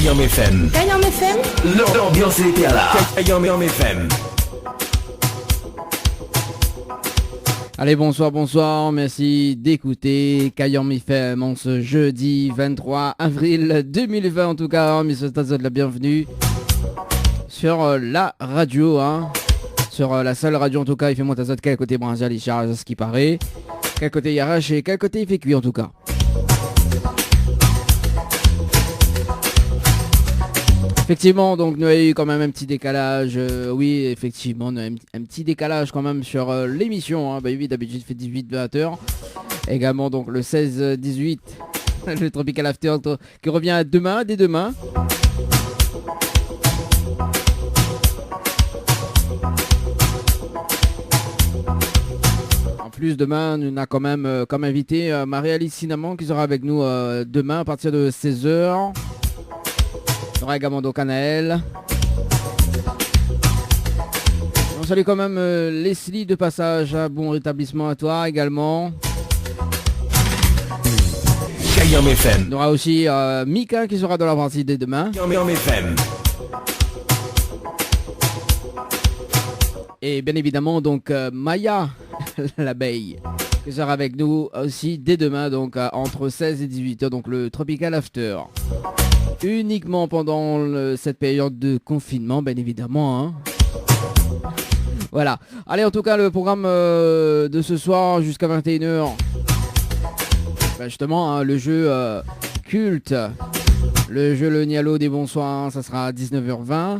Kayam FM. Kayam FM. L'ambiance était là. Kayam FM. Allez, bonsoir, merci d'écouter Kayam FM en ce jeudi 23 avril 2020 en tout cas, mais c'est la bienvenue sur la radio, sur la seule radio en tout cas, il fait monter à quel côté Branzia, les charges, ce qui paraît, quel côté il arrache et quel côté il fait cuit en tout cas. Effectivement, donc nous avons eu quand même un petit décalage, oui effectivement, nous avons un petit décalage quand même sur l'émission, bah oui d'habitude fait 18-20h, également donc le 16-18, le Tropical After qui revient dès demain. En plus demain, nous avons quand même comme invité Marie-Alice Cinnamon qui sera avec nous demain à partir de 16h. On aura également donc Anaël. On salue quand même Leslie de passage. Bon rétablissement à toi également. Kayam FM. On aura aussi Mika qui sera dans la partie dès demain. Kayam FM. Et bien évidemment donc Maya l'abeille qui sera avec nous aussi dès demain donc entre 16 et 18h donc le Tropical After. Uniquement pendant cette période de confinement, bien évidemment. Voilà. Allez, en tout cas, le programme de ce soir jusqu'à 21h. Justement, le jeu culte. Le jeu Le Nialo des Bonsoirs, ça sera à 19h20.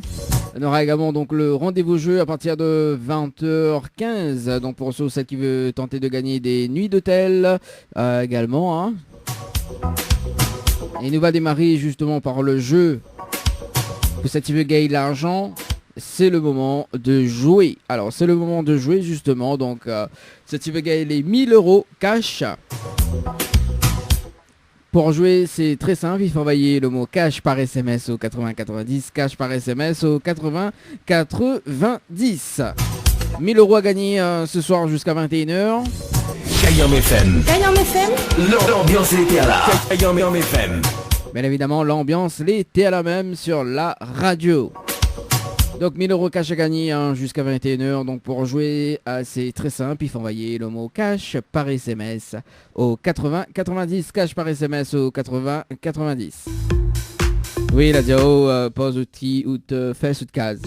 On aura également donc le rendez-vous jeu à partir de 20h15. Donc pour ceux qui veulent tenter de gagner des nuits d'hôtel également. Et nous va démarrer justement par le jeu. Pour ceux qui veulent gagner de l'argent, c'est le moment de jouer. Alors c'est le moment de jouer justement. Donc ceux qui veulent gagner les 1000 € cash. Pour jouer, c'est très simple. Il faut envoyer le mot cash par SMS au 8090. Cash par SMS au 8090. 1000 € à gagner ce soir jusqu'à 21h. Kayam FM. Kayam FM. L'ambiance était là. Kayam FM. Bien évidemment, l'ambiance l'était à la même sur la radio. Donc 1000 € cash à gagner jusqu'à 21h. Donc pour jouer, c'est très simple. Il faut envoyer le mot cash par SMS au 8090. Cash par SMS au 8090. Oui, la Diao pose outil ou te fait sous de case.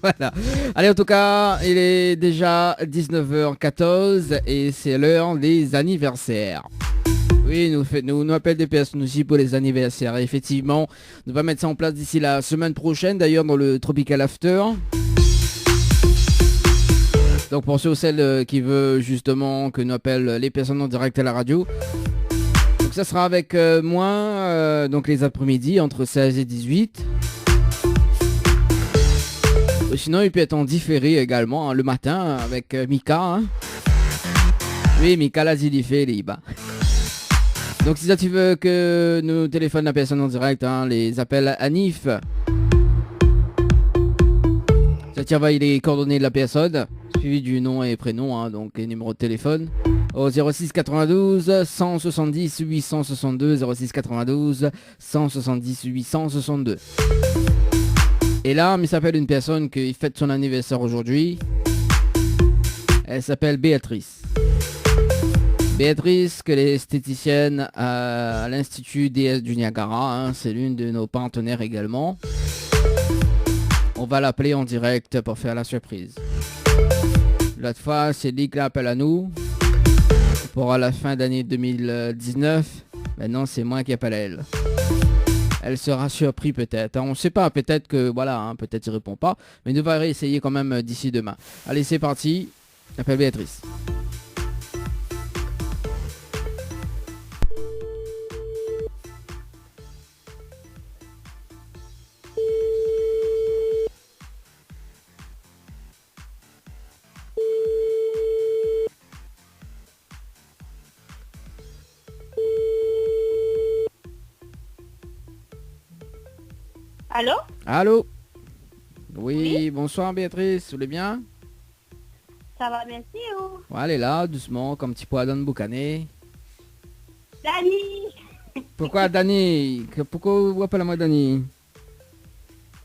Voilà. Allez, en tout cas, il est déjà 19h14 et c'est l'heure des anniversaires. Oui, nous appelle des personnes aussi pour les anniversaires. Et effectivement, on va mettre ça en place d'ici la semaine prochaine, d'ailleurs, dans le Tropical After. Donc pour ceux ou celles qui veulent justement que nous appelle les personnes en direct à la radio. Donc ça sera avec moi, donc les après-midi, entre 16 et 18. Sinon, il peut être en différé également, le matin, avec Mika. Oui, Mika l'a dit, il fait libre. Donc si ça tu veux que nous téléphone la personne en direct, les appels à NIF. Ça tu envoie les coordonnées de la personne, suivi du nom et prénom, donc et numéro de téléphone. Au 06 92 170 862, 06 92 170 862. Et là, il s'appelle une personne qui fête son anniversaire aujourd'hui. Elle s'appelle Béatrice. Béatrice, que est esthéticienne à l'Institut DS du Niagara, c'est l'une de nos partenaires également. On va l'appeler en direct pour faire la surprise. L'autre fois, c'est lui qui l'appelle à nous pour la fin d'année 2019. Maintenant, c'est moi qui appelle elle. Elle sera surprise peut-être. On ne sait pas, peut-être que voilà, peut-être il répond pas, mais nous allons essayer quand même d'ici demain. Allez, c'est parti. J'appelle Béatrice. Allô? Allô? Oui, bonsoir Béatrice, vous allez bien? Ça va, merci, ou? Ouais, elle est là, doucement, comme petit poids dans le boucané. Dani! Pourquoi Dani? Pourquoi vous appelez moi Dani?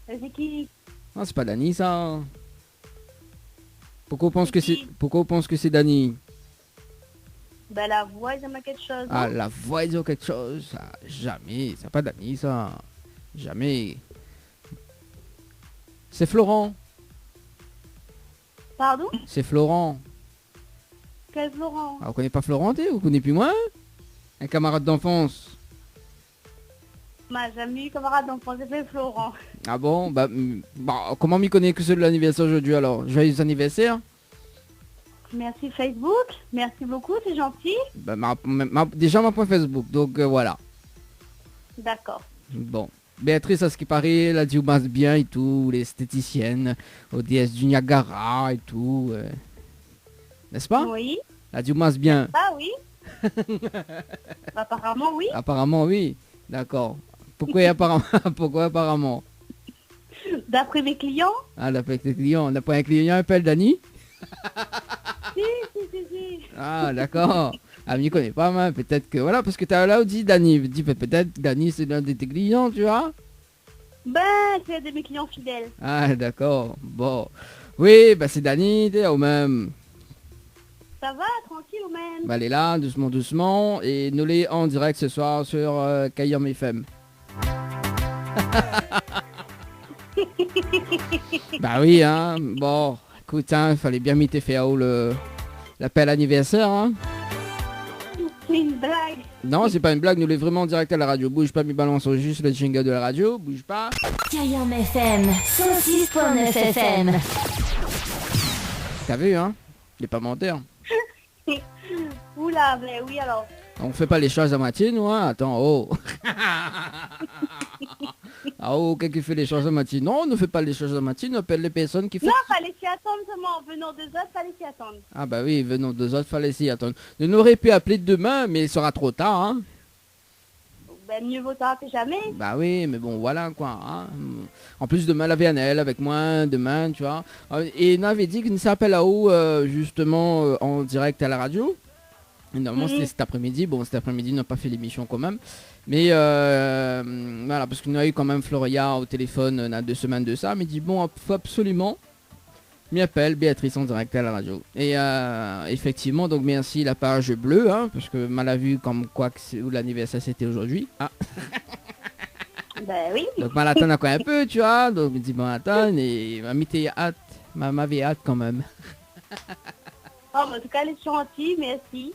C'est qui? Ah, c'est pas Dani, ça. Pourquoi on pense que c'est... qui? Pourquoi on pense que c'est Dani? Ben, la voix, il y a quelque chose. Ah, non? la voix, ils ont quelque chose. Ah, jamais. C'est pas Dani, ça. Jamais. C'est Florent. Pardon? C'est Florent. Quel Florent? Ah, vous connaissez pas Florenté? Vous connaissez plus moi? Un camarade d'enfance. Ma jamais eu camarade d'enfance, c'est Florent. Ah bon? Bah, comment m'y connaît que c'est l'anniversaire aujourd'hui alors? Joyeux anniversaire? Merci Facebook, merci beaucoup, c'est gentil. Bah, déjà ma point Facebook, donc voilà. D'accord. Bon. Béatrice, à ce qui paraît, elle a dit masse bien et tout, les esthéticiennes, aux déesses du Niagara et tout. N'est-ce pas? Oui. Elle a dit masse bien. Ah oui. Apparemment, oui. Apparemment, oui. D'accord. Pourquoi apparemment? Pourquoi apparemment? D'après mes clients? Ah, d'après tes clients. D'après un client, appelle Dani? Si. Ah, d'accord. Ah, m'y connaît pas, mal. Peut-être que... Voilà, parce que t'as là où dit Dani. Dit peut-être Dani, c'est l'un de tes clients, tu vois? Ben, c'est de mes clients fidèles. Ah, d'accord. Bon. Oui, bah c'est Dani, t'es au même. Ça va, tranquille ou même? Bah, elle est là, doucement, doucement. Et nous les en direct ce soir sur Kayam FM. Bah oui, hein. Bon, écoute, hein, fallait bien m'y faire l'appel anniversaire, hein. C'est une blague. Non, c'est pas une blague, nous les vraiment en direct à la radio. Bouge pas, mi balance juste le jingle de la radio. Bouge pas. Kayam FM, 106.9 FM. T'as vu, hein? Il est pas menteur. Oula, ben oui alors. On fait pas les choses à moitié, nous, hein. Attends, oh. Ah, oh, quelqu'un fait les choses à moitié. Non, on ne fait pas les choses à moitié, on appelle les personnes qui font... Non, fallait s'y attendre seulement. Venant deux autres, fallait s'y attendre. Ah bah oui, venons deux autres, fallait s'y attendre. On aurait pu appeler demain, mais il sera trop tard, hein. Ben mieux vaut tard que jamais. Bah oui, mais bon, voilà, quoi, hein. En plus, demain, la VNL avec moi, demain, tu vois. Et on avait dit qu'il s'appelle là-haut, justement, en direct à la radio. Et normalement, c'était cet après-midi. Bon, cet après-midi, on n'a pas fait l'émission quand même. Mais voilà, parce qu'on a eu quand même Floria au téléphone il y a 2 semaines de ça. Mais il dit, bon, faut absolument m'y appelle Béatrice en direct à la radio. Et effectivement, donc merci la page bleue, hein, parce que mal a vu comme quoi que l'anniversaire c'était aujourd'hui. Ah. Ben oui. Donc mal attend encore un peu, tu vois. Donc il me dit, bon, attends, et m'avait hâte quand même. Oh, ben, en tout cas, les gentils, merci.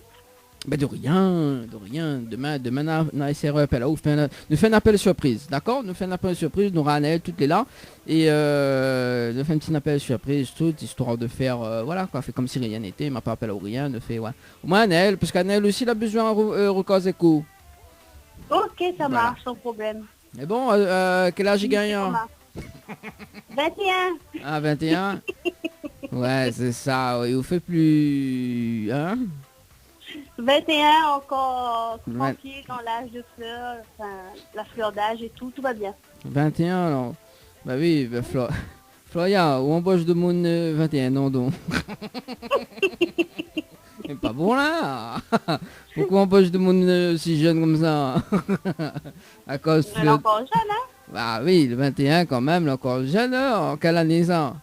Ben de rien, de rien. Demain, on a essayé appel. Nous fait un appel surprise, d'accord? Nous fait un appel surprise, nous Annelle, toutes les là. Et nous fait un petit appel surprise, tout, histoire de faire, voilà, quoi, fait comme si rien n'était, il m'a pas appelé ou rien, ne fait, ouais. Au moins Annelle, parce qu'Annelle aussi, il a besoin de recaser coup. Ok, ça Voilà. marche, sans problème. Mais bon, quel âge il gagne? Hein? 21. Ah, 21? Ouais, c'est ça, ouais, il vous fait plus... Hein? 21, encore Ouais. tranquille dans l'âge de fleurs, enfin, la fleur d'âge et tout va bien. 21, alors. Bah oui, bah, Floria, où embauche de mon 21 ans, donc. C'est pas bon, là. Pourquoi embauche de mon si jeune comme ça? À cause Elle est encore jeune, hein? Bah oui, le 21 quand même, là, encore jeune, hein. En quelle année ça?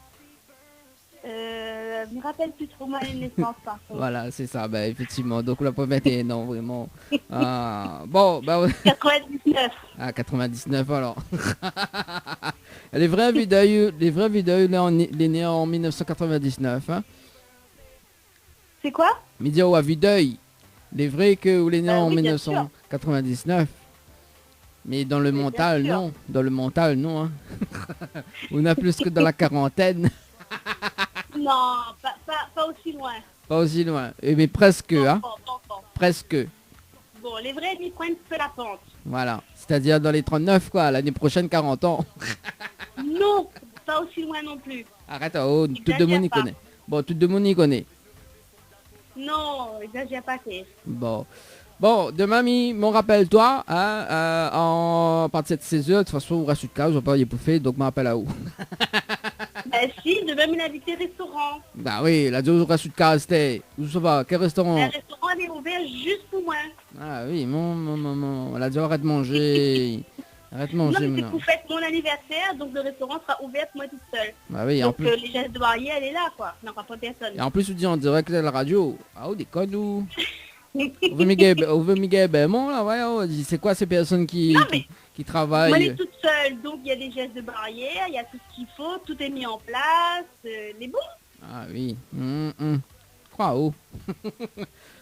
Je me rappelle plus trop ma naissance, par contre. Voilà, c'est ça, bah effectivement. Donc là, pour 21 ans, vraiment. Ah, bon, bah ouais. 99. Ah, 99 alors. Les vraies vidéos, là, il est né en 1999, hein. C'est quoi? Média à vue d'œil. Les vrais que vous l'êtes né en Oui, bien 1999. Mais dans le Oui, bien mental, sûr. non. Dans le mental, non. Hein. On a plus que dans la quarantaine. Non, pas aussi loin. Pas aussi loin. Mais presque, hein. Bon. Presque. Bon, les vrais, ils prennent peu la pente. Voilà. C'est-à-dire dans les 39, quoi. L'année prochaine, 40 ans. Non, pas aussi loin non plus. Arrête, oh, tout le monde y pas. connaît. Bon, tout le monde y connaît. Non, exagère pas, c'est... Bon. Bon, demain, mon rappelle-toi, hein, à partir de 16h, de toute façon, on reste sur le cas, je vais pas y bouffer, donc m'appelle à où? Ben si, de même, il a dit que restaurant. Bah oui, la dose on reste sur le cas, c'était, où ça va, quel restaurant? Le restaurant, il est ouvert juste pour moi. Ah oui, mon, elle a dit arrête de manger. Arrête de Non, manger mais c'est maintenant. que vous faites mon anniversaire, donc le restaurant sera ouvert pour moi toute seule. Bah oui, en Donc plus, les gestes barrières, elle est là, quoi. Il n'y aura pas personne. et en plus, tu dis en direct à la radio. Ah, oh, des connes. Ouvre Miguel Belmont, là, ouais, oh, c'est quoi ces personnes qui Non, mais qui moi, elle travaillent? est toute seule, donc il y a des gestes de barrière, il y a tout ce qu'il faut, tout est mis en place, les bons. Ah oui. Crois oh.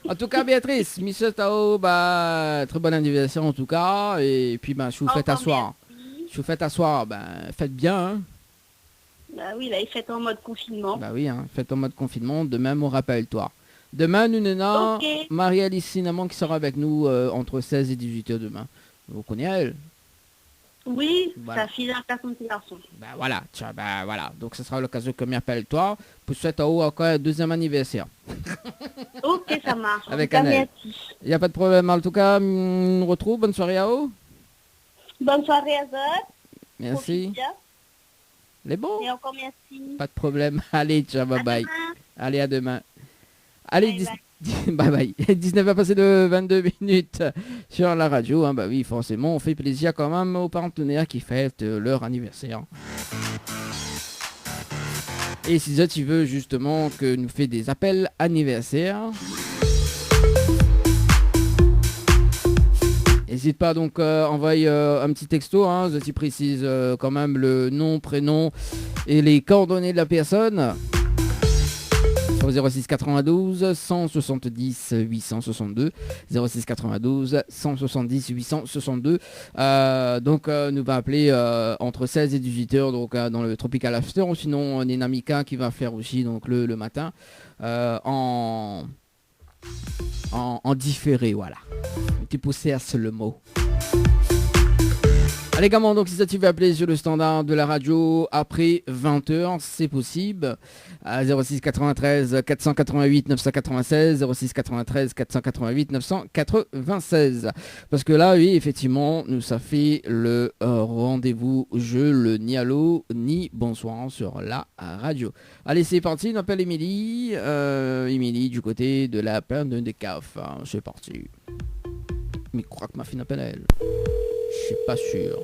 En tout cas, Béatrice, Michel Tao, bah, très bon anniversaire en tout cas. Et puis, bah, je vous fais Encore asseoir. merci. Je vous fais asseoir, ben, faites bien, hein. Bah oui, là, il fait en mode confinement. Bah oui, hein, faites en mode confinement. Demain, mon rappelle-toi. Demain, nous avons Ok. Marie-Alice Cinnamon qui sera avec nous entre 16 et 18 heures demain. Vous connaissez elle? Oui, Voilà. sa fille d'un personne petit garçon. Bah voilà, tiens, bah voilà. Donc, ce sera l'occasion que m'appelle-toi pour souhaiter encore un deuxième anniversaire. Ok, ça marche. Avec En tout cas, Annelle. merci. Il n'y a pas de problème. En tout cas, on nous retrouve. Bonne soirée à vous. Bonne soirée à vous. Merci. Profite bien. Les bons. Et encore merci. Pas de problème. Allez, ciao, bye À bye. demain. Allez, à demain. Allez, Bye bye bye. 19 à passer de 22 minutes sur la radio. Hein. Bah oui, forcément, on fait plaisir quand même aux partenaires qui fêtent leur anniversaire. Et si ça, tu veux justement que nous fait des appels anniversaires, n'hésite pas donc envoyer un petit texto. Hein, je t'y précise quand même le nom, prénom et les coordonnées de la personne. Au 06 92 170 862 06 92 170 862 donc nous va appeler entre 16 et 18 heures donc dans le Tropical After, ou sinon Nina Mika qui va faire aussi donc le matin en différé, voilà. Tu possèdes le mot. Allez gamin, donc si ça tu veux appeler sur le standard de la radio après 20h, c'est possible. À 06 93 488 996, 06 93 488 996. Parce que là, oui, effectivement, nous ça fait le rendez-vous jeu, le ni allô ni bonsoir sur la radio. Allez, c'est parti, on appelle Émilie. Émilie du côté de la plaine de Caf. Hein, c'est parti. Mais je crois que ma fille n'appelle elle. Je suis pas sûr.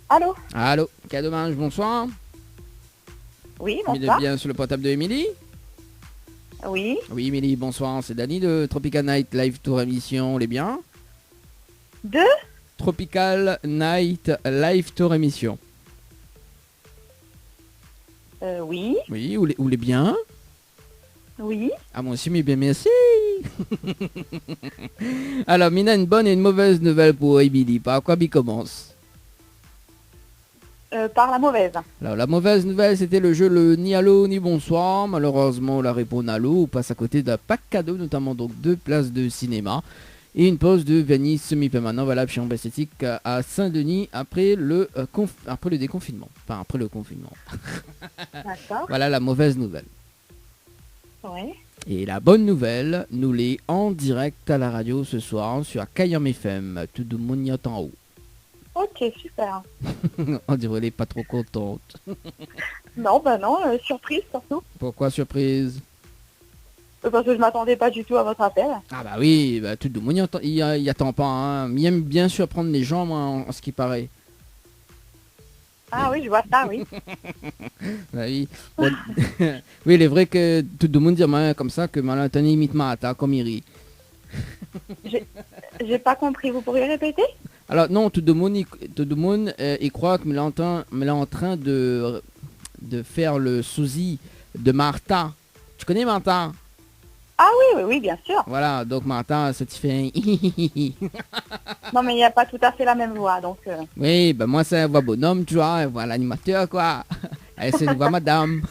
Allô? Allô, Cadomange, bonsoir. Oui, Il est bonsoir. bien sur le portable de Émilie? Oui. Oui, Émilie, bonsoir. C'est Dani de Tropical Night Live Tour émission. On est bien? De? Tropical Night Live Tour émission. Oui. Oui, où les bien? Oui. Ah, moi aussi, mais bien, merci. Alors, Mina, une bonne et une mauvaise nouvelle pour Émilie. Par quoi il commence? Par la mauvaise. Alors, la mauvaise nouvelle, c'était le jeu le ni allô ni bonsoir. Malheureusement, la réponse allô, on passe à côté d'un pack cadeau, notamment donc 2 places de cinéma et une pause de Venise semi-permanent valable chez Ambre Esthétique à Saint-Denis après le déconfinement. Enfin, après le confinement. D'accord. Voilà la mauvaise nouvelle. Oui. Et la bonne nouvelle, nous l'est en direct à la radio ce soir sur Kayam FM. Tout le monde y est en haut. Ok, super. On dirait qu'elle est pas trop contente. Non, bah non, surprise surtout. Pourquoi surprise? Parce que je m'attendais pas du tout à votre appel. Ah bah oui, bah, tout le monde y attend pas. Hein. Il aime bien surprendre les gens, moi, en ce qui paraît. Ah oui, je vois ça, oui. Bah oui. Bon, oui, il est vrai que tout le monde dit comme ça que Malantani imite Mata comme il rit. J'ai pas compris, vous pourriez répéter? Alors non, tout le monde il croit que me en train de faire le sosie de Martha. Tu connais Martha? Ah oui, bien sûr. Voilà, donc Martha, ça te fait un Non, mais il n'y a pas tout à fait la même voix, donc... Oui, ben moi c'est une voix bonhomme, tu vois, voix l'animateur quoi. Et c'est une voix madame.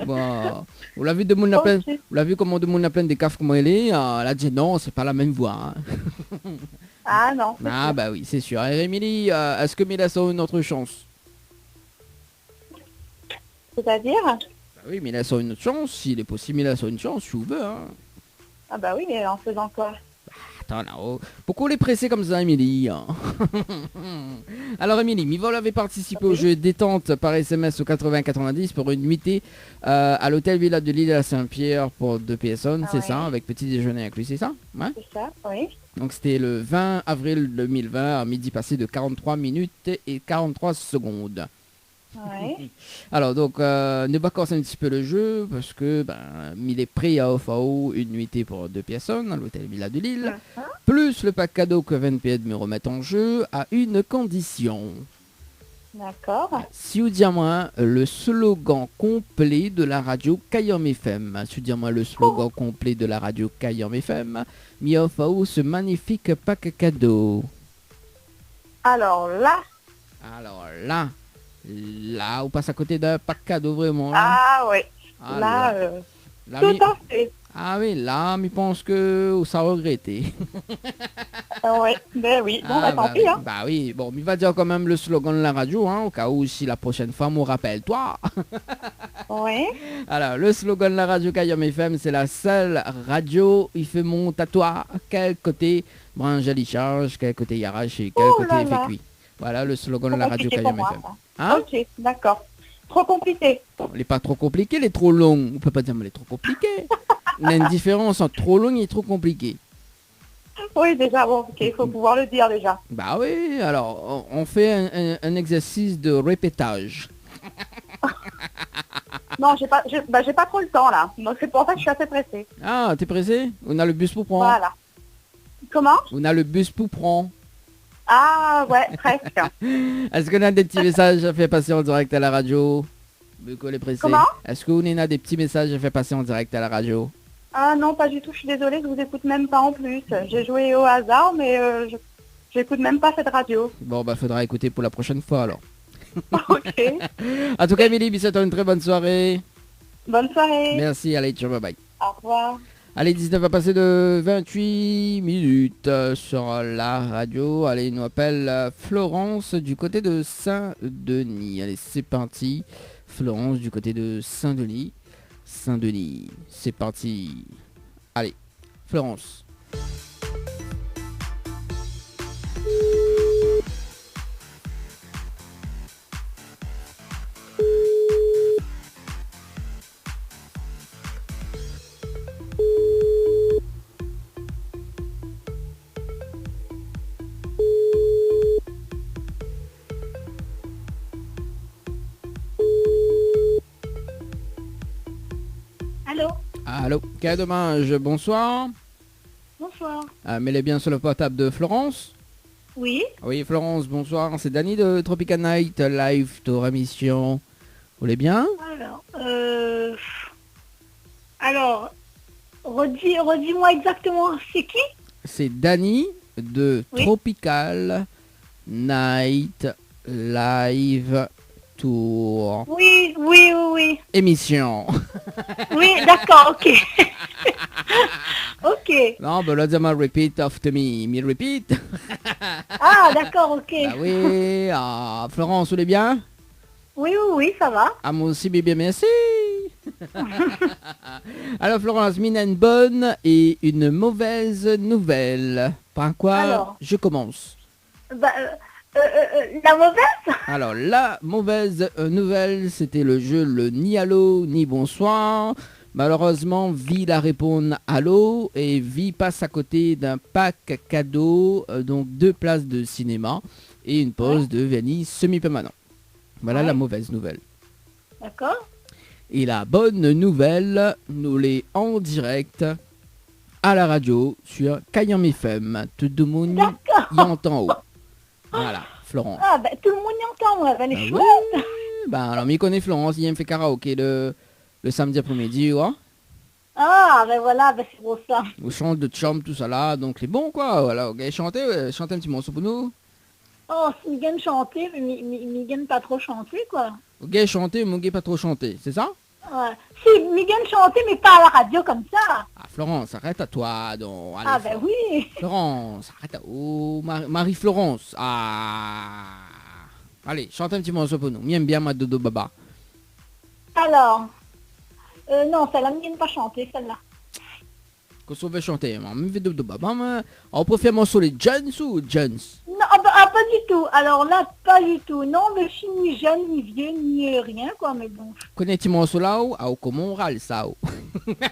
Bon, vous l'avez vu de monde plein, Ok. vous l'avez vu comment de monde plein des caves comment elle est, elle a dit non, c'est pas la même voix. Hein. Ah non. c'est Ah sûr. bah oui, c'est sûr. Et Émilie, est-ce que Mila a une autre chance? C'est-à-dire? Bah oui, Mila a une autre chance, s'il est possible, Mila a une chance, je veux. Hein. Ah bah oui, mais en faisant quoi? attends là-haut. Pourquoi les presser comme ça, Émilie? Alors, Émilie, Mivol avait participé au jeu détente par SMS au 80-90 pour une nuitée à l'hôtel Villa de l'Île à Saint-Pierre pour 2 personnes, c'est ça, avec petit déjeuner inclus, c'est ça? Ouais. C'est ça, oui. Donc, c'était le 20 avril 2020 à midi passé de 43 minutes et 43 secondes. Ouais. Alors donc, ne pas casser un petit peu le jeu parce que il est prêt à offrir une nuitée pour 2 personnes à l'hôtel Villa de Lille, plus le pack cadeau que 20 PED me remettent en jeu à une condition. D'accord. Si vous dites moi le slogan complet de la radio Kayam FM, si vous dites moi le slogan complet de la radio Kayam FM, mi offre ce magnifique pack cadeau. Alors là, on passe à côté d'un pack cadeau vraiment. ah oui. Ah, Là, tout à fait. Ah oui, là, je pense que ça a regretté. Ouais, ben oui. Bon, tant pis, hein. Bah oui, bon, il va dire quand même le slogan de la radio, hein, au cas où si la prochaine fois, on rappelle-toi. Oui. Alors, le slogan de la radio Kayam FM, c'est la seule radio, il fait monte à toi. Quel côté branche à charge, quel côté y arrache et quel côté il fait cuit. Voilà le slogan de la radio Kayam FM. Hein? Ok, d'accord. Trop compliqué. Il n'est pas trop compliqué, il est trop long. On peut pas dire mais il est trop compliqué. Il y a une différence entre trop long et trop compliqué. Oui, déjà, bon, ok, il faut pouvoir le dire déjà. Bah oui, alors on fait un exercice de répétage. Non, j'ai pas trop le temps là. Donc c'est pour ça que je suis assez pressée. Ah, t'es pressé? On a le bus pour prendre. Voilà. Comment? On a le bus pour prendre. Ah ouais, presque. Est-ce qu'on a des petits messages à faire passer en direct à la radio? Comment? Est-ce qu'on a des petits messages à faire passer en direct à la radio? Ah non, pas du tout, je suis désolée, je vous écoute même pas en plus. J'ai joué au hasard, mais j'écoute même pas cette radio. Bon, faudra écouter pour la prochaine fois alors. Ok. En tout cas, Émilie, bisous, une très bonne soirée. Bonne soirée. Merci, allez, ciao, bye bye. Au revoir. Allez, 19 va passer de 28 minutes sur la radio. Allez, il nous appelle Florence du côté de Saint-Denis. Allez, c'est parti. Florence du côté de Saint-Denis. Saint-Denis, c'est parti. Allez, Florence. Allô? Allô, quel dommage, bonsoir. Bonsoir. Mets-les bien sur le portable de Florence. Oui? Oui, Florence, bonsoir. C'est Dany de Tropical Night Live, ton émission. Vous voulez bien? Alors, redis-moi exactement, c'est qui? C'est Dany de Tropical Night Live Tour. Oui. Émission. Oui, d'accord, ok. Ok. Non, là, dis-moi, repeat after me. Me repeat. Ah, d'accord, ok. Ah oui, Florence, vous voulez bien? Oui, ça va. Ah, moi aussi, bébé, merci. Alors, Florence, mine a une bonne et une mauvaise nouvelle. Par quoi Alors, je commence? La mauvaise? Alors, la mauvaise nouvelle, c'était le jeu le ni allô ni bonsoir. Malheureusement, Vi la répond allô et Vi passe à côté d'un pack cadeau, donc 2 places de cinéma et une pause de vernis semi-permanent. Voilà la mauvaise nouvelle. D'accord. Et la bonne nouvelle, nous l'est en direct à la radio sur Kayam FM. Tout le monde y entend. Voilà, Florence. Ah, tout le monde y entend, moi. Elle est chouette. Oui. Alors, m'y connaît Florence, il me fait karaoké le samedi après-midi, ouais. Ah, voilà, c'est pour ça. On chante de chambre, tout ça là, donc c'est bon, quoi. Voilà, ok, chantez un petit morceau pour nous. Oh, si je gagne chanter, mais je gagne pas trop chanter, quoi. Ok, chanter, mais pas trop chanter, c'est ça? Ouais. Si, je gagne chanter, mais pas à la radio comme ça. Ah, Florence, arrête à toi, donc. Allez, Ah, oui. Florence, arrête à... Oh, Marie-Florence. Ah. Allez, chante un petit morceau pour nous. M'aime bien ma dodo baba. Alors, non, celle-là, je gagne pas chanter, celle-là. Qu'est-ce qu'on veut chanter? On préfère mon les Jones ou Jones? Non, pas du tout. Alors là, pas du tout. Non, mais je suis ni jeune, ni vieux, ni rien, quoi, mais bon. Connais-tu mon là ou comment on râle ça?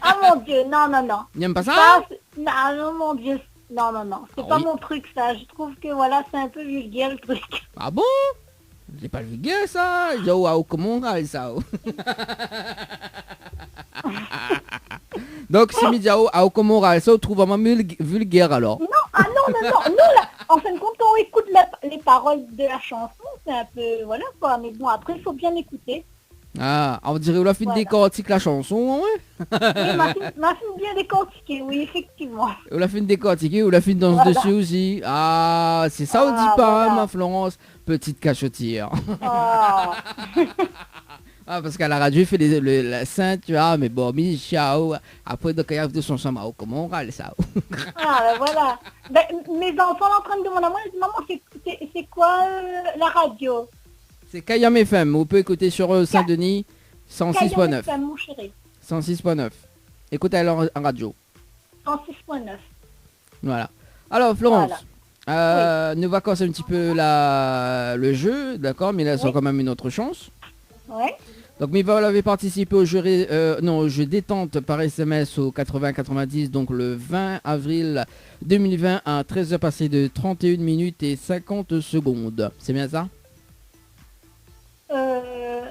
Ah mon Dieu, non. N'aime pas ça? Ça, non, mon Dieu. Non. C'est Ah pas oui. mon truc, ça. Je trouve que, voilà, c'est un peu vulgaire, le truc. Ah bon? C'est pas vulgaire ça? Comment on râle ça? Donc si midi comment on râle ça, on trouve vraiment vulgaire alors. Non, non. Nous, là, en fin de compte, on écoute les paroles de la chanson, c'est un peu, voilà, quoi. Mais bon, après, il faut bien écouter. Ah, on dirait que la fille Voilà. décortique la chanson, ouais. Oui, ma fille bien décortiquée, oui, effectivement. Ou la fille décortiquée, ou la fille danse Voilà. dessus aussi. Ah, c'est ça on dit Ah, pas, hein, voilà. ma Florence. Petite cachotière. Oh. Ah, parce qu'à la radio, il fait la sainte, tu vois, mais bon, ciao. Après, donc, il y a de son sang, comment on râle ça? Ah, ben voilà. Ben, mes enfants sont en train de demander à moi, ils disent, maman, c'est quoi la radio? C'est Kayam FM, vous pouvez écouter sur Saint-Denis, 106.9. FM, mon chéri. 106.9. Écoutez alors en radio. 106.9. Voilà. Alors, Florence, nous va casser un petit peu le jeu, d'accord, mais là, c'est Oui. quand même une autre chance. Ouais. Donc Miva avait participé au jeu, au jeu détente par SMS au 80-90, donc le 20 avril 2020 à 13h passé de 31 minutes et 50 secondes. C'est bien ça?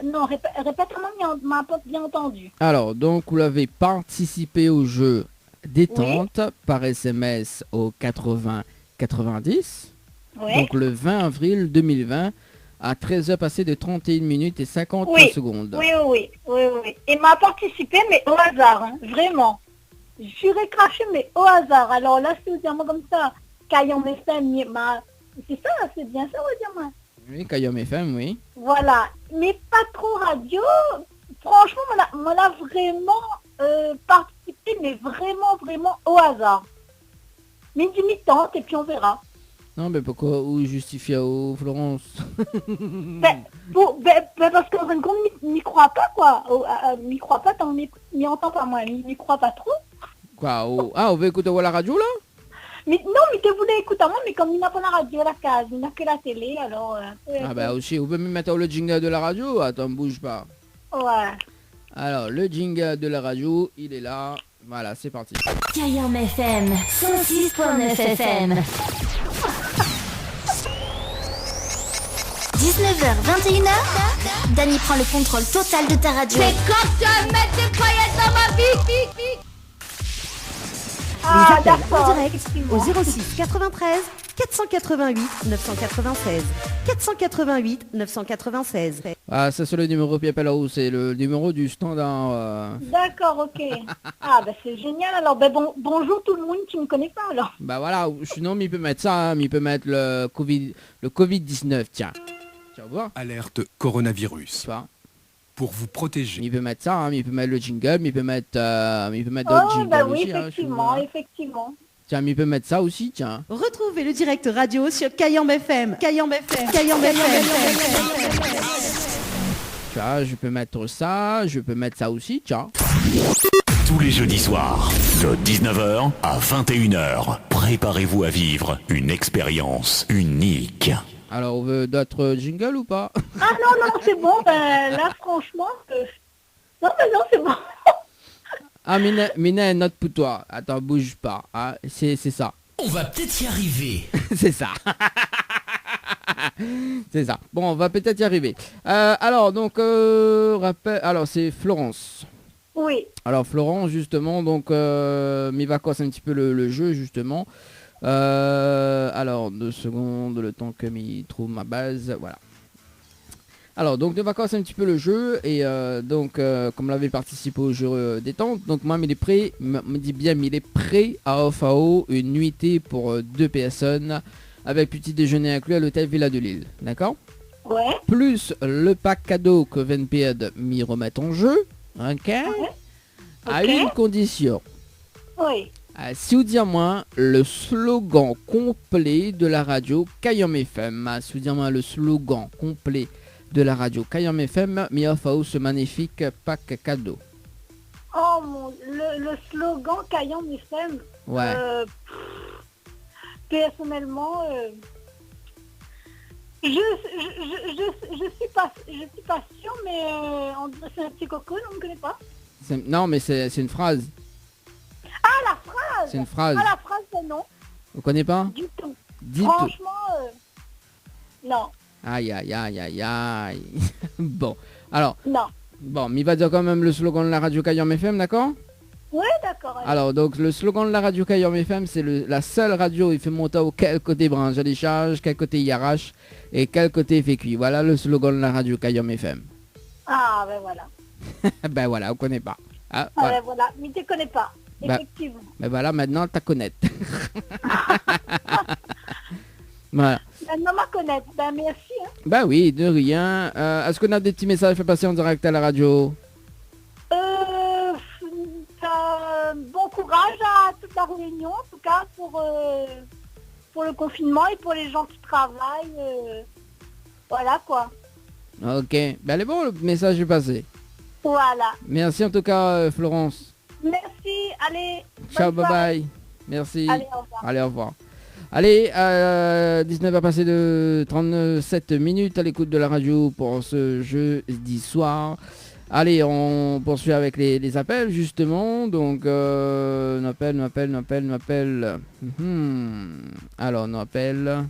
Non, répète-moi, m'a pas bien entendu. Alors, donc vous l'avez participé au jeu détente par SMS au 80-90, Ouais. donc le 20 avril 2020 à 13h passé de 31 minutes et 50 Oui. secondes. Oui. Et m'a participé, mais au hasard, hein, vraiment. Je suis récrachée, mais au hasard. Alors là, si vous dites moi comme ça, Caillon FM, c'est ça, c'est bien ça, vous dire moi. Oui, Kayam FM, oui. Voilà, mais pas trop radio. Franchement, on a vraiment participé, mais vraiment au hasard. Mais du mi-temps, et puis on verra. Non, mais pourquoi ou justifier au Florence? Parce qu'en fin de compte, m'y croit pas, quoi. M'y croit pas, m'y entend pas, moi. M'y croit pas trop. Quoi Ah, on veut écouter la radio là? Mais non, mais tu voulais écouter moi, mais comme il n'a pas la radio, la case, il n'a que la télé, alors... Ah bah aussi, on peut même mettre le jingle de la radio. Attends, bouge pas. Ouais. Alors, le jingle de la radio, il est là. Voilà, c'est parti. Kayam FM 106.9 FM. 19h, 21h, Dany prend le contrôle total de ta radio. C'est quand tu vas mettre des paillettes dans ma vie. Ah, Les appels d'accord, en direct effectivement. au 06 93 488 996 488 996. Ah, ça c'est le numéro qui appelle là-haut. C'est le numéro du standard. D'accord, ok. Ah, bah c'est génial, alors. Bonjour tout le monde qui ne me connaît pas, alors. Bah voilà, sinon, il peut mettre ça. Hein, il peut mettre le Covid-19. Tiens. Tu vas voir. Alerte coronavirus. Tu vois. Pour vous protéger. Il peut mettre ça. Hein, il peut mettre le jingle. Il peut mettre d'autres Oh, jingles bah oui, aussi. Hein, effectivement, souvent. effectivement. Tiens, il peut mettre ça aussi. Tiens. Retrouvez le direct radio sur Kayam FM. Kayam FM. Kayam FM. Tu vois, je peux mettre ça. Je peux mettre ça aussi. Tiens. Tous les jeudis soirs, de 19h à 21h, préparez-vous à vivre une expérience unique. Alors, on veut d'autres jingles ou pas? Ah non, c'est bon, là, franchement... Non, c'est bon. Ah, Mina, une note pour toi. Attends, bouge pas. Ah, c'est ça. On va peut-être y arriver. C'est ça. C'est ça. Bon, on va peut-être y arriver. Alors, donc, alors, c'est Florence. Oui. Alors, Florence, justement, donc, m'y va casser un petit peu le jeu, justement. Alors, 2 secondes, le temps que m'y trouve ma base. Voilà. Alors, donc, de vacances un petit peu le jeu. Et donc, comme l'avait participé au jeu détente, donc moi, il est prêt, me dit bien, il est prêt à offrir une nuitée pour 2 personnes avec petit déjeuner inclus à l'hôtel Villa de Lille. D'accord? Ouais. Plus le pack cadeau que Venped m'y remet en jeu. Ok? À Ok. une condition. Oui. Si vous dites moi le slogan complet de la radio Kayam FM, si vous dites moi le slogan complet de la radio Kayam FM, mi offre ce magnifique pack cadeau. Oh mon, le slogan Cayenne FM. Ouais. Personnellement, je suis pas sûre, mais on dirait c'est un petit coco, on ne connaît pas. Non, mais c'est une phrase. Ah, la phrase. C'est une phrase. Ah, la phrase, c'est non, Vous connaissez pas? du tout. Dites. Franchement, non, Aïe, aïe, aïe, aïe, aïe. Bon, alors, non. bon, mais il va dire quand même le slogan de la radio Cayenne FM, d'accord? Oui, d'accord. allez. Alors, donc, le slogan de la radio Cayenne FM, c'est la seule radio, il fait monter au quel côté branche à décharge, quel côté il arrache et quel côté il fait cuit. Voilà le slogan de la radio Cayenne FM. Ah, ben voilà. Ben voilà, on connaît pas. Ah, Ah, voilà. ben voilà, mais tu ne connais pas, Bah. effectivement. Ben voilà, maintenant, t'as connaître. Voilà. Maintenant, ma connaître, ben merci. Hein. Ben oui, de rien. Est-ce qu'on a des petits messages à faire passer en direct à la radio? Bon courage à toute la réunion, en tout cas, pour le confinement et pour les gens qui travaillent. Voilà, quoi. Ok, ben elle est bon, le message est passé. Voilà. Merci en tout cas, Florence. Merci, allez. Ciao, bonne bye soirée. bye. Merci. Allez, au revoir. Allez, au revoir. Allez, 19 à passer de 37 minutes à l'écoute de la radio pour ce jeudi soir. Allez, on poursuit avec les appels justement. Donc, on appelle. Alors, on appelle.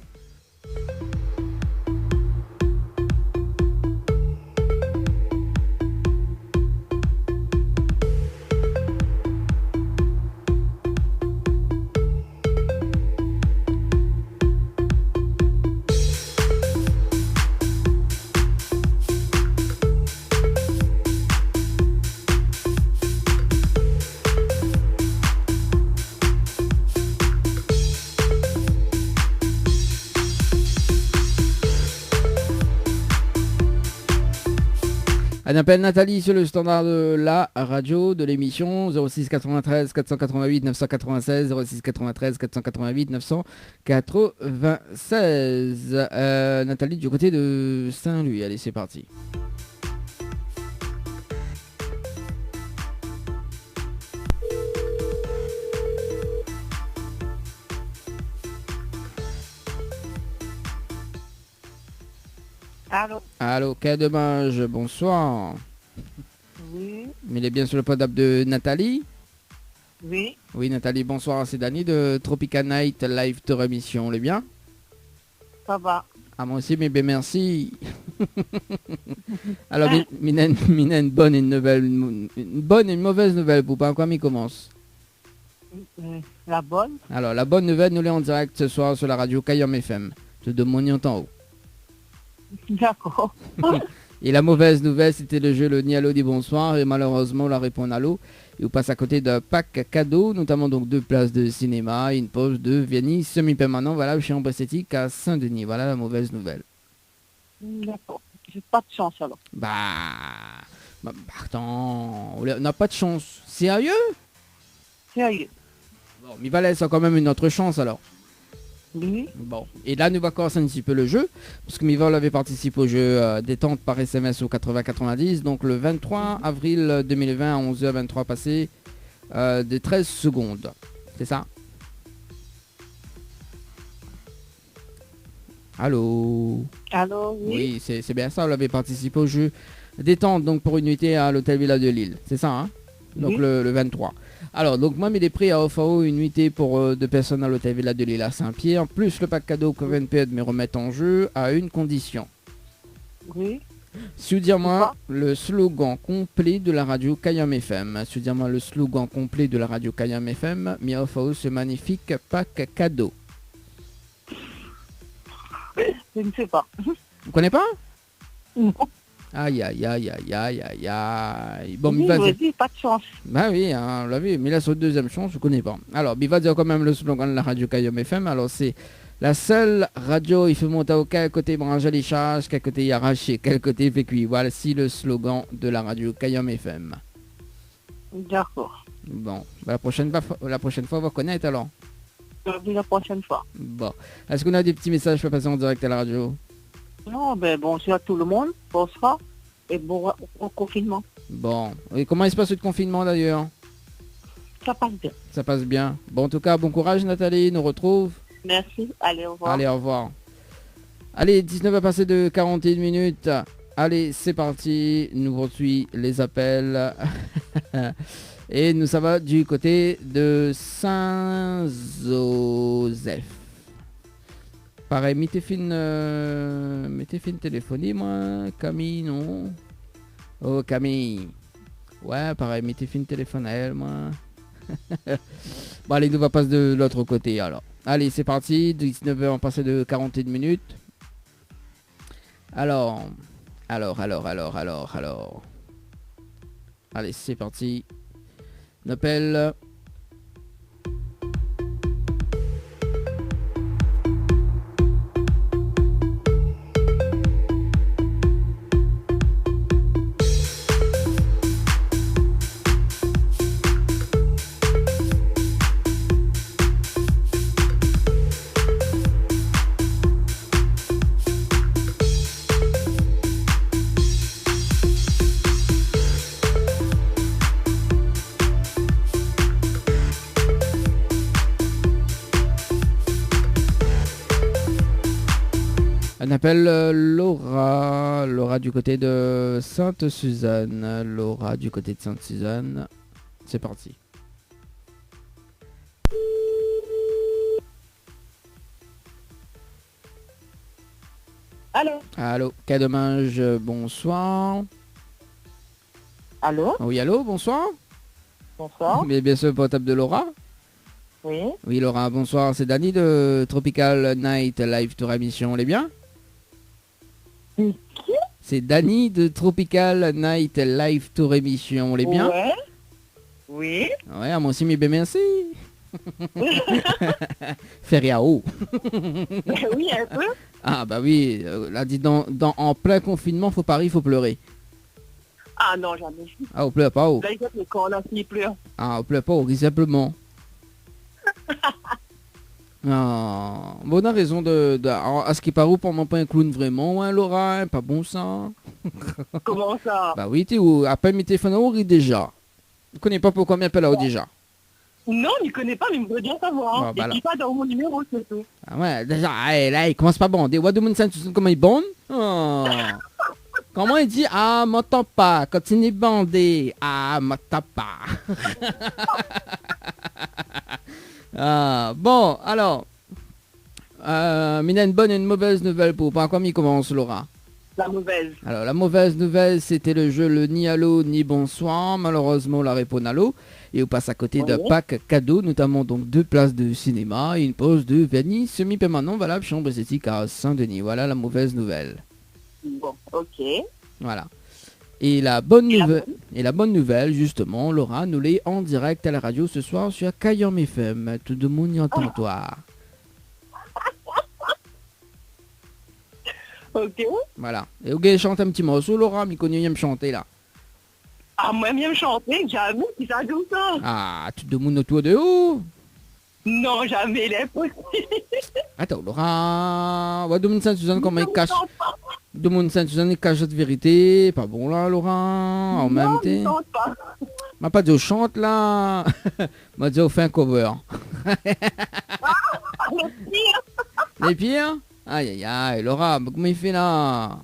On appelle Nathalie sur le standard de la radio de l'émission 06 93 488 996 06 93 488 996. Nathalie du côté de Saint-Louis. Allez, c'est parti. Allô? Allô, quel dommage, bonsoir. Oui, Mais il est bien sur le pod-up de Nathalie. oui, Oui, Nathalie, bonsoir, c'est Dani de Tropical Night Live Tour Émission, on est bien? ça va. Ah, moi aussi, mais bien merci. Alors, Minen, une bonne et une bonne et une mauvaise nouvelle, pour pas quoi m'y commence. La bonne? Alors, la bonne nouvelle, nous l'est en direct ce soir sur la radio Cayenne FM. Je demande en haut. D'accord. Et la mauvaise nouvelle, c'était le jeu Le Nialo dit bonsoir. Et malheureusement, on la répond à l'eau. Et on passe à côté d'un pack cadeau, notamment donc 2 places de cinéma et une pause de Vianney semi-permanent, voilà, chez Ambre Esthétique à Saint-Denis. Voilà la mauvaise nouvelle. D'accord. J'ai pas de chance alors. Attends, on n'a pas de chance. Sérieux? Sérieux? Bon, mais voilà, c'est quand même une autre chance alors. Oui. Bon, et là nous va commencer un petit peu le jeu, parce que Mivol avait participé au jeu détente par SMS au 80-90, donc le 23 avril 2020 à 11h23 passé de 13 secondes. C'est ça? Allô? Allô, oui. Oui, c'est bien ça, on avait participé au jeu détente, donc pour une nuitée à l'hôtel Villa de Lille. C'est ça, hein? Donc Oui. le 23. Alors, donc moi, mes prix à OFAO, une nuitée pour 2 personnes à l'hôtel Villa de Lille à Saint-Pierre, plus le pack cadeau que VNP me remettre en jeu à une condition. Oui. Dis-moi le slogan complet de la radio Cayenne FM. Dis-moi le slogan complet de la radio Cayenne FM, mis à OFAO ce magnifique pack cadeau. Je ne sais pas. Vous connaissez pas? Non. Aïe, aïe, aïe, aïe, aïe, aïe, aïe. Bon, Oui, mais vas-y. vas-y, pas de chance. Bah oui, hein, on l'a vu, mais là sur deuxième chance, je connais pas. Alors, il va dire quand même le slogan de la radio Cayenne FM. Alors c'est la seule radio, il faut monter au quel côté brancher les charges, quel côté y arracher, quel côté fait cuire. Voici le slogan de la radio Cayenne FM. D'accord. Bon, bah, la prochaine fois, on va connaître alors. Je dis la prochaine fois. Bon, est-ce qu'on a des petits messages pour passer en direct à la radio? Non, ben bonjour à tout le monde. Bonsoir. Et bon au confinement. Bon. Et comment il se passe le confinement d'ailleurs? Ça passe bien. Ça passe bien. Bon, en tout cas, bon courage Nathalie, nous retrouve. Merci. Allez, au revoir. Allez, au revoir. Allez, 19 à passer de 41 minutes. Allez, c'est parti. Nous poursuit les appels. Et nous, ça va du côté de Saint-Joseph. Pareil, mettez fin téléphonie, moi. Camille, non. Oh, Camille. Ouais, pareil, mettez fin téléphone à elle, moi. Bon, allez, nous va passer de l'autre côté, alors. Allez, c'est parti. 19h, passé de 41 minutes. Alors. Allez, c'est parti. On appelle. On appelle Laura. Laura du côté de Sainte-Suzanne. Laura du côté de Sainte-Suzanne. C'est parti. Allô? Allô, cas dommage, bonsoir. Allô? Oui, allô, bonsoir. Bonsoir. Mais bien sûr, portable de Laura. Oui. Oui, Laura, bonsoir. C'est Dani de Tropical Night Live Tour Émission. On est bien? C'est qui? C'est Dani de Tropical Night Live Tour Émission. On est bien? Ouais. Oui. Ouais, moi aussi, mais bien merci. Feriao. Oui, un peu. Ah bah oui, là dit en plein confinement, faut pas rire, faut pleurer. Ah non, jamais. Ah, on pleure pas, oh. Là, il y a quand on a fini pleure. Ah, on pleure pas, on rit simplement. Ah, bon, on a raison alors, à ce qui paraît, pour moi, pas un clown vraiment, hein, Laura, hein, pas bon ça. Comment ça? Bah oui, t'es où? À peine mes téléphones, on rit déjà. Je connais pas pourquoi m'appelle là déjà. Non, je ne connais pas, mais je voudrais bien savoir. Ah, bah Et là. qui pas dans mon numéro, c'est tout. Ah ouais, déjà, là, il commence pas à bander. What do you mean, comment il bande? Oh. Comment il dit? Ah, m'entends pas. Quand il est bandé. Ah, m'entends pas. Ah, bon, alors. Mina, une bonne et une mauvaise nouvelle pour. Par quoi il commence, Laura? La mauvaise. Alors, la mauvaise nouvelle, c'était le jeu le ni allô ni bonsoir. Malheureusement, la réponse allô. Et on passe à côté d'un pack cadeau, notamment donc 2 places de cinéma et une pause de vernis semi-permanent valable chambre esthétique à Saint-Denis. Voilà la mauvaise nouvelle. Bon, ok. Voilà. Et la bonne nouvelle, justement, Laura, nous l'est en direct à la radio ce soir sur Cayenne FM. Tout le monde y entend toi. Ok. Voilà. Et ok, chante un petit morceau, Laura, mais connaît me chanter là. Ah, moi, bien me chanter, jamais, si ça joue ça. Ah, tout le monde autour de où? Non, jamais, il est possible. Attends, Laura. Ouais, Dominique Saint-Suzanne, comment il cache? Dominique Saint-Suzanne, il cache cette vérité. Pas bon là, Laura. En même temps. Non, chante pas. M'a pas dit, on chante là. M'a dit, on fait un cover. Le pire. Les pires? Aïe, aïe, aïe, Laura, comment il fait là?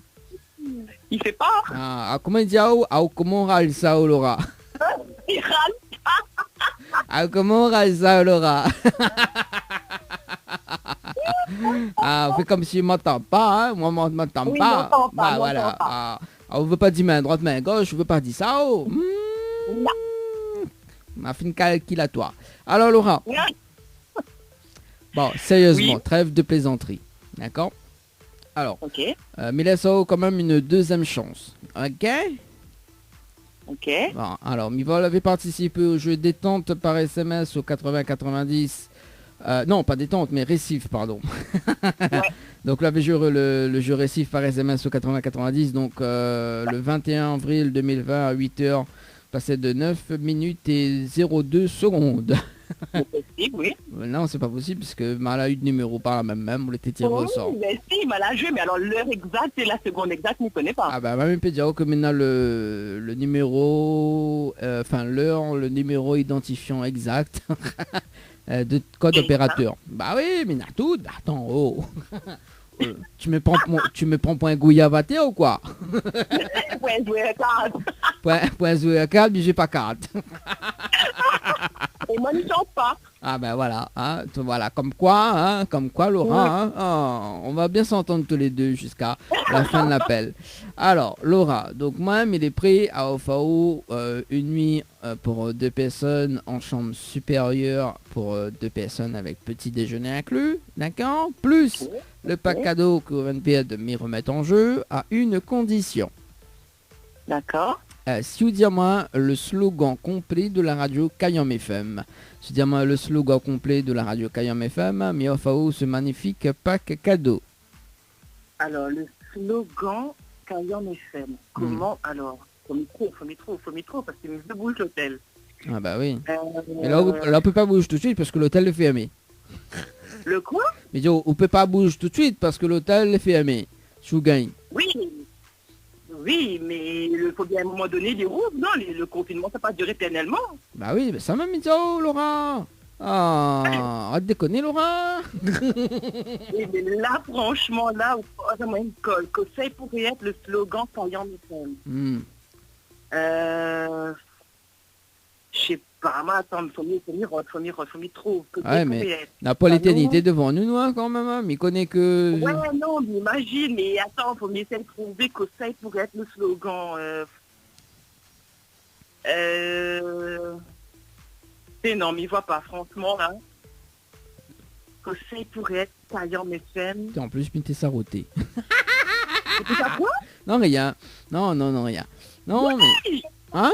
Il fait pas. Ah, comment il dit, comment on râle ça, Laura? Il râle. Ah, comment on râle ça, Laura? Ah, on fait comme si on m'entend pas, hein? Moi, on m'entend Oui, pas. m'entend pas, Bah m'entend voilà. pas. Ah, on veut pas dire main droite, main gauche, on veut pas dire ça, oh. Non. On a fait une calculatoire. Alors, Laura. Bon, sérieusement, Oui. trêve de plaisanterie. D'accord? Alors, Ok. mais laisse-moi quand même une deuxième chance. Ok? Ok. Bon, alors, Mivol avait participé au jeu détente par SMS au 80-90. Non, pas détente, mais récif, pardon. Ouais. Donc là, le jeu récif par SMS au 80-90, donc le 21 avril 2020 à 8h, passé de 9 minutes et 02 secondes. C'est possible, oui. Non, c'est pas possible puisque mal a eu de numéro par la même, on était tiré au sort. Mais si, il m'a la joué, mais alors l'heure exacte et la seconde exacte, je ne connais pas. Ah bah même peut dire que maintenant le numéro, l'heure, le numéro identifiant exact de code opérateur. Bah oui, mais n'a tout, bah attends, oh. Tu me prends pour un gouillavaté ou quoi? Ouais, jouer à carte. Point jouer à carte, mais j'ai pas carte. Et moi, je ne chante pas. Ah ben voilà, hein, voilà, comme quoi Laura, hein, oh, on va bien s'entendre tous les deux jusqu'à la fin de l'appel. Alors Laura, donc moi-même il est prêt à OFAO une nuit pour 2 personnes en chambre supérieure pour 2 personnes avec petit déjeuner inclus, d'accord? Plus le pack cadeau que vous venez de m'y remettre en jeu à une condition. D'accord. Si vous dites moi le slogan complet de la radio Kayam FM. Si vous dites moi le slogan complet de la radio Kayam FM, mais OFAO ce magnifique pack cadeau. Alors, le slogan Kayam FM. Comment alors? Faut métro, parce qu'il me bouge l'hôtel. Ah bah oui. Et là, on peut pas bouger tout de suite parce que l'hôtel est fermé. Le quoi? Mais dis, on peut pas bouger tout de suite parce que l'hôtel est fermé. Je vous gagne. Oui, mais il faut bien à un moment donné des routes, non? Le confinement, ça va pas durer éternellement. Bah oui, mais ça m'a mis Laura. Ah, arrête de déconner, Laura. Et mais là, franchement, là, ça m'a une colle. Que ça pourrait être le slogan Kayam FM. Je sais pas, mais attends, faut m'y trouver. Ouais, mais n'a pas l'éternité devant nous, hein, quand même, hein. Mais connaît que... Ouais, non, mais imagine, mais attends, faut m'essayer de trouver que ça pourrait être le slogan. Non, mais il voit pas, franchement, là. Que ça pourrait être Kayam FM. En plus, mais t'es saroté. C'est ça quoi? Non, rien. Non, rien. Non, oui. Mais... Hein?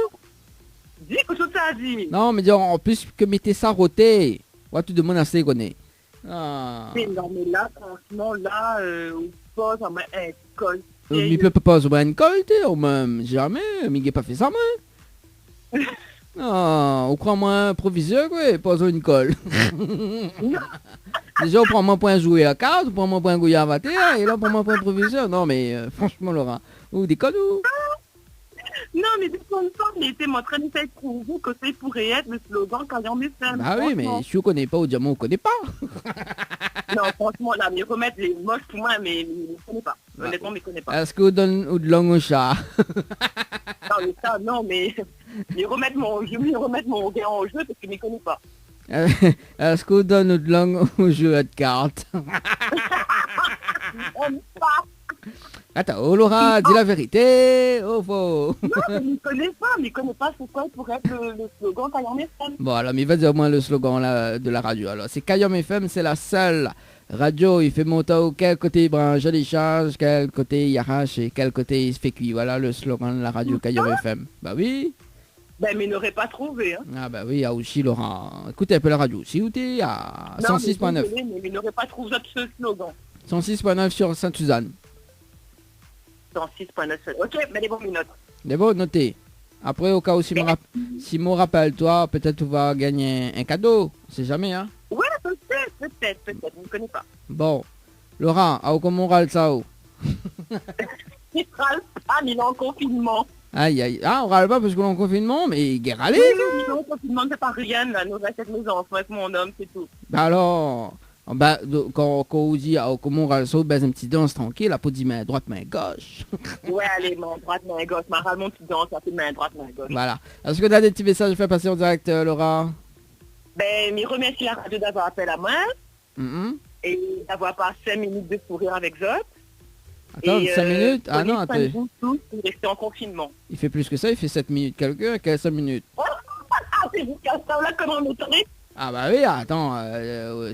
Dis que ça a dit. Non, mais dis, en plus que mettez saroté. Ouais, tu demandes à se connaître. Ah. Mais non, mais là, franchement, là, on pose à ma école. Mais peut pas se une colle, ou même. Jamais, mais il n'a pas fait ça, moi. Ah, on croit moi un proviseur, quoi, pas une colle. Déjà, on prend moi pour un jouer à carte, on prend moi pour un gouillard à terre, et là, on prend moi pour un proviseur. Non, mais franchement, Laura, ou déconne ou? Non, mais des comme ça, mais c'est en train d'essayer de trouver que ça pourrait être le slogan Kayam FM. Ah oui, mais si on connaît pas, au diamant, on connaît pas. Non, franchement, là, mais remettre les moches pour moi, mais je ne connais pas. Honnêtement, je ne connais pas. Est-ce qu'on donne ou de langue au chat? Non, mais ça, non, mais remettre mon gain en jeu parce que je ne connais pas. Est-ce qu'on donne de langue au jeu de cartes? Attends, oh Laura, dis la vérité, oh faux. Non, mais je ne connais pas c'est quoi pour être le slogan Kayam FM. Bon, alors, mais il va dire au moins le slogan là, de la radio. Alors, c'est Kayam FM, c'est la seule radio, il fait monter quel côté il branche les charges, quel côté il arrache et quel côté il se fait cuire. Voilà le slogan de la radio Kayam FM. Bah oui. Ben, mais il n'aurait pas trouvé. Hein. Ah bah oui, à aussi Laura. Écoutez un peu la radio. Si vous êtes à 106.9. Mais il n'aurait pas trouvé ce slogan. 106.9 sur Sainte-Suzanne. 106.9. Ok, mais les bons minutes. Les bons, notez. Après, au cas où si me rappelle, toi, peut-être tu vas gagner un cadeau. On sait jamais, hein. Ouais, peut-être. Je ne connais pas. Bon. Laura, à comment on râle ça où? Il râle pas, mais il est en confinement. Aïe. Ah, on râle pas parce qu'on est en confinement, mais il est râlé. Oui, en confinement, c'est pas rien, là. Nous restons avec mes enfants, avec mon homme, c'est tout. Bah alors... Bah, quand on dit comment on râle ça, ben, une petite danse tranquille, la peau dit main droite, main gauche. Ouais, allez, main droite, main gauche. Ma râle mon petit danse, ça fait main droite, main gauche. Voilà. Est-ce que tu as des petits messages à faire passer en direct, Laura? Ben, je remercie la radio d'avoir appelé à moi. Et d'avoir passé 5 minutes de sourire avec Zot. Attends, et 5 minutes? Ah non, attends. Pour rester en confinement. Il fait plus que ça, il fait 7 minutes. Quelqu'un qui a 5 minutes. C'est jusqu'à ça, là, comment on est. Ah bah oui, attends,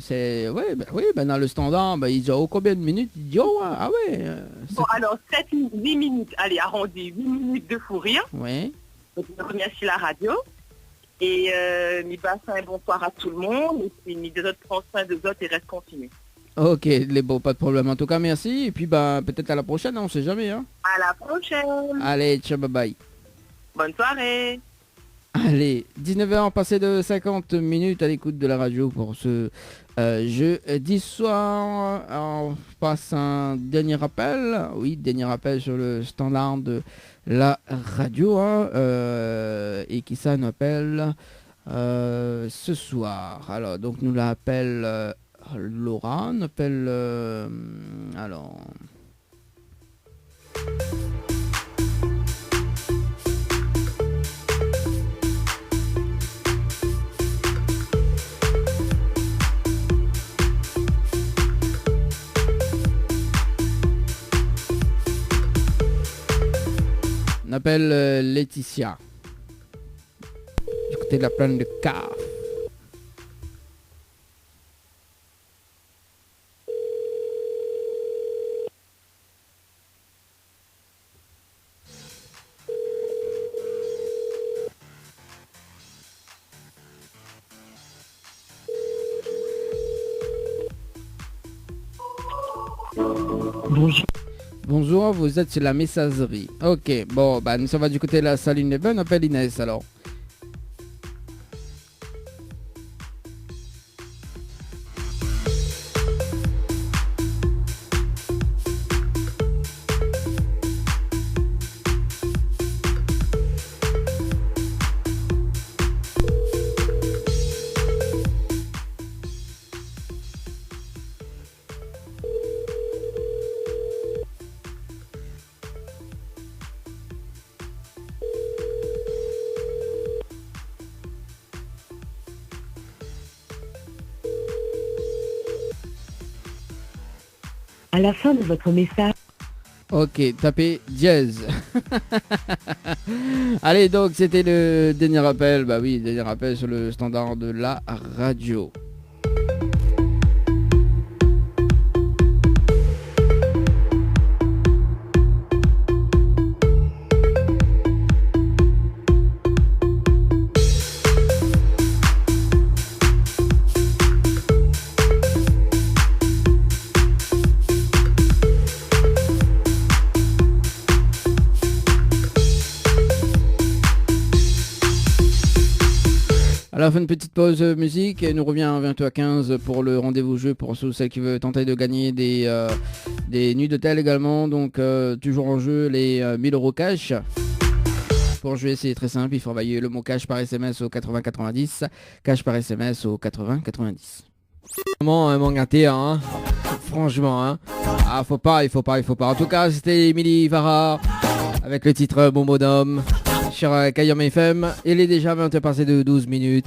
c'est... Oui, dans le standard, il dit combien de minutes? Il dit ah ouais. Bon, alors 8 minutes, allez, arrondi, 8 minutes de fou rire. Oui. Donc, je remercie la radio. Et je passe un bonsoir à tout le monde. Et puis, des autres prends soin de autres et reste continu. Ok, les beaux, pas de problème. En tout cas, merci. Et puis, peut-être à la prochaine, on sait jamais. Hein. À la prochaine. Allez, ciao, bye bye. Bonne soirée. Allez, 19h passé de 50 minutes à l'écoute de la radio pour ce jeudi soir. On passe un dernier appel. Oui, dernier appel sur le standard de la radio. Et qui ça nous appelle ce soir. Alors, donc nous l'appelle Laura. On appelle... alors... On appelle Laetitia. Du côté de la plaine de Caf. Bonjour. Bonjour, vous êtes sur la messagerie. Ok, bon, bah nous sommes du côté de la saline des bains, on appelle Inès alors. À la fin de votre message. Ok, tapez dièse. Allez, donc c'était le dernier appel. Bah oui, dernier appel sur le standard de la radio. À la fin, une petite pause musique et nous revient à 20h15 pour le rendez-vous jeu pour ceux qui veulent tenter de gagner des nuits d'hôtel également. Donc toujours en jeu les 1000 € cash. Pour jouer c'est très simple, il faut envoyer le mot cash par SMS au 80 90, cash par SMS au 80 90. Vraiment mon gâté hein. Franchement hein. Ah faut pas. En tout cas c'était Émilie Vara avec le titre Bon Bonhomme sur Cayenne FM. Il est déjà 20h passé de 12 minutes.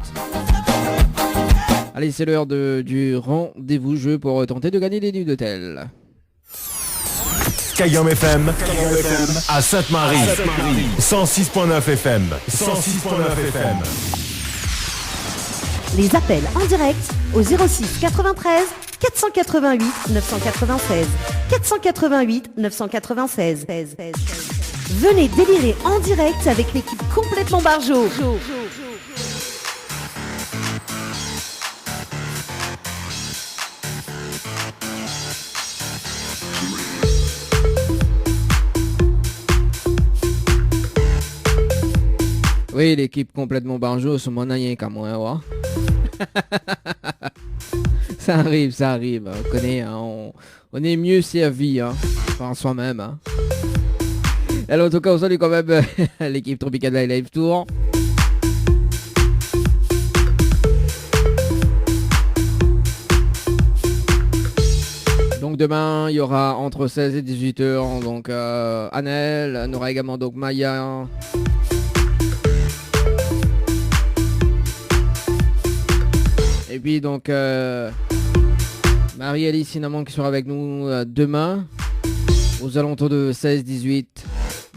Allez, c'est l'heure du rendez-vous jeu pour tenter de gagner des nuits d'hôtel. Cayenne FM à Sainte-Marie. 106.9 FM. 106.9 FM. Les appels en direct au 06 93 488 996. 488 996. Venez délirer en direct avec l'équipe complètement Barjo. Oui, l'équipe complètement Barjo, c'est mon rien qu'à moi. Ouais. Ça arrive. On connaît, hein, on est mieux servi hein, par soi-même. Hein. Alors, en tout cas, on salue quand même l'équipe Tropical Live Tour. Donc demain, il y aura entre 16 et 18h, donc Annelle, on aura également donc Maya. Et puis donc Marie-Alice Cinnamon qui sera avec nous demain aux alentours de 16-18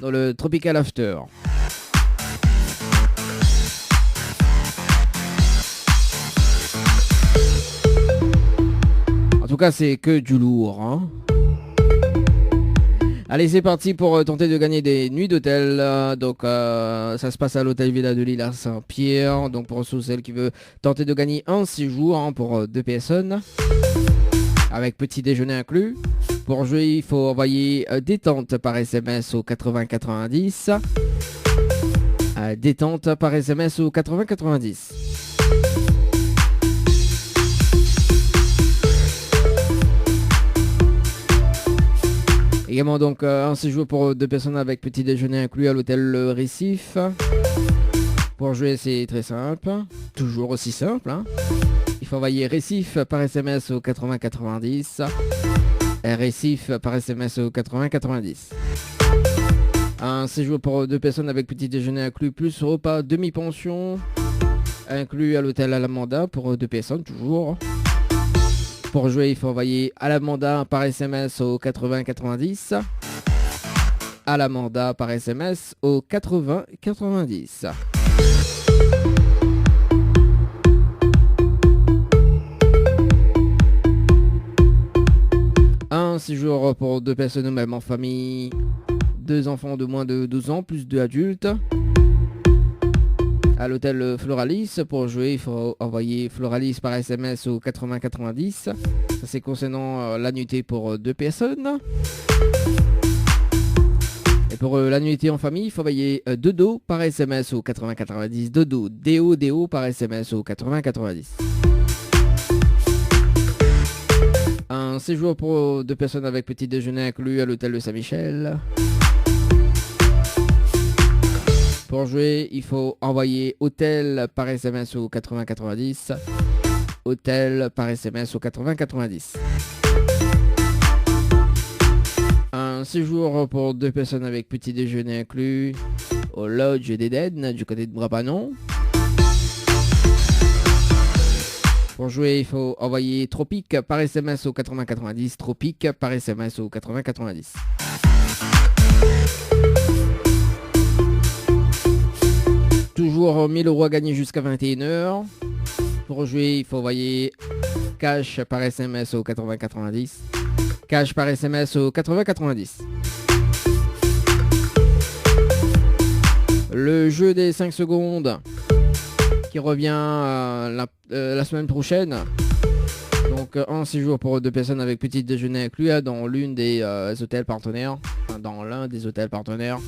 dans le Tropical After. En tout cas c'est que du lourd hein. Allez c'est parti pour tenter de gagner des nuits d'hôtel. Donc ça se passe à l'hôtel Villa de Lille à Saint-Pierre. Donc pour ceux celles qui veulent tenter de gagner un séjour hein, pour 2 personnes avec petit déjeuner inclus. Pour jouer il faut envoyer détente par SMS au 80 90. Détente par SMS au 80 90. Également donc un séjour pour 2 personnes avec petit déjeuner inclus à l'hôtel Récif. Pour jouer, c'est très simple, toujours aussi simple. Il faut envoyer Récif par SMS au 80 90. Récif par SMS au 80 90. Un séjour pour 2 personnes avec petit déjeuner inclus plus repas demi-pension inclus à l'hôtel Alamanda pour 2 personnes toujours. Pour jouer, il faut envoyer Alamanda par SMS au 80 90. Alamanda par SMS au 80 90. Un séjour pour 2 personnes ou même en famille. 2 enfants de moins de 12 ans plus 2 adultes. À l'hôtel Floralis. Pour jouer, il faut envoyer Floralis par SMS au 80 90. Ça c'est concernant la nuitée pour 2 personnes. Et pour la nuitée en famille, il faut envoyer Dodo par SMS au 80 90. Dodo, DO par SMS au 80 90. Un séjour pour 2 personnes avec petit déjeuner inclus à l'hôtel de Saint-Michel. Pour jouer, il faut envoyer hôtel par SMS au 80 90. Hôtel par SMS au 80 90. Un séjour pour 2 personnes avec petit déjeuner inclus au Lodge d'Éden du côté de Brapanon. Pour jouer, il faut envoyer Tropique par SMS au 80 90. Tropique par SMS au 80 90. Toujours 1000 € à gagner jusqu'à 21h. Pour jouer, il faut envoyer cash par SMS au 80 90. Cash par SMS au 80 90. Le jeu des 5 secondes qui revient la semaine prochaine. Donc un séjour pour 2 personnes avec petit déjeuner inclus dans l'une des hôtels partenaires. Enfin, dans l'un des hôtels partenaires.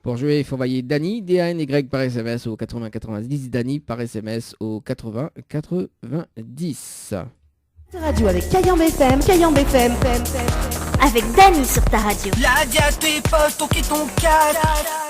Pour jouer, il faut envoyer Dany, D-A-N-Y par SMS au 80 90. Dany par SMS au 80 90. Radio avec Cayenne BFM. Avec Dany sur ta radio. La dia tes potes, ton qui ton cadre.